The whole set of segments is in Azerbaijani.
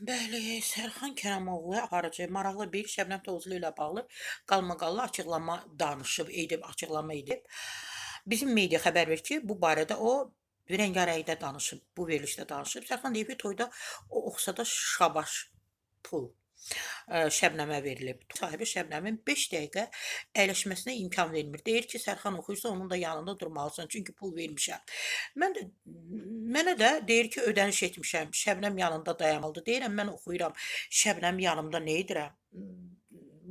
Bəli, Sərxan Kərəmoğlu aparıcı, maraqlı bir Şəbnəm Tovuzlu ilə bağlı qalmaqallı açıqlama danışıb, açıqlama edib. Bizim media xəbər verir ki, bu barədə o Rəngarəngdə danışıb, bu verilişdə danışıb. Sərxan deyib ki, toyda o oxusa da şabaş pul Şəbnəmə verilib. Sahibi Şəbnəmin 5 dəqiqə əyləşməsinə imkan vermir. Deyir ki, Sərxan oxuyursa onun da yanında durmalısan, çünki pul vermişəm. Mən də Mənə də deyir ki, ödəniş etmişəm. Şəbnəm yanında dayanmalıdır. Deyirəm mən oxuyuram. Şəbnəm yanımda nə edirəm?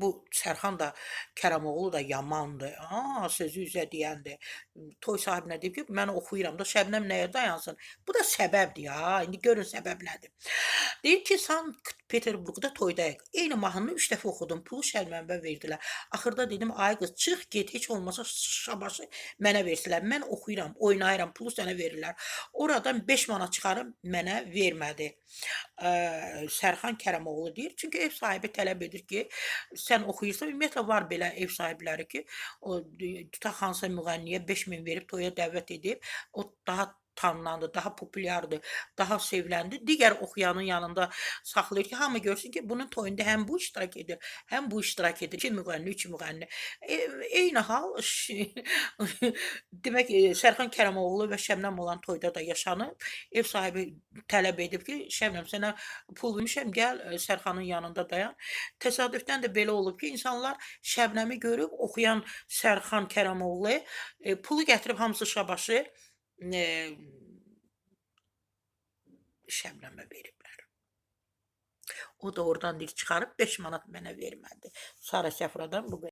Bu Sərxan da Kərəmoğlu da yamandır. Sözü üzə deyəndir. Toy sahibinə deyib ki, mən oxuyuram da Şəbnəm nəyə dayansın? Bu da səbəbdir ya. İndi görün səbəb nədir? Deyir ki, Sankt-Peterburqda toydayıq. Eyni mahnını 3 dəfə oxudum. Pulu Şəbnəmə verdilər. Axırda dedim, ay qız, çıx get, heç olmasa şabaşı mənə versələr. Mən oxuyuram, oynayıram, pulu sənə verirlər. Oradan 5 manat çıxarıb mənə vermədi. Sərxan Kərəmoğlu deyir. Çünki ev sahibi tələb edir ki, sən oxuyursan, ümumiyyətlə var belə ev sahibləri ki, o tutaq hansısa müğənniyə 5.000 verib toya dəvət edib, o daha tanınandır, daha populyardır, daha seviləndir. Digər oxuyanın yanında saxlayır ki, hamı görsün ki, bunun toyunda həm bu iştirak edir, həm bu iştirak edir. 2 müğənni, 3 müğənni. Eyni hal demək Sərxan Kərəmoğlu və Şəbnəm olan toyda da yaşanıb. Ev sahibi tələb edib ki, Şəbnəm sənə pul vermişəm, gəl Sərxanın yanında dayan. Təsadüfdən də belə olub ki, insanlar Şəbnəmi görüb oxuyan Sərxan Kərəmoğlu pulu gətirib hamısı şabaşı Şəbnəmə veriblər. O da oradan dil çıxarıb 5 manat mənə vermədi. Sara Səfradan bu qədər.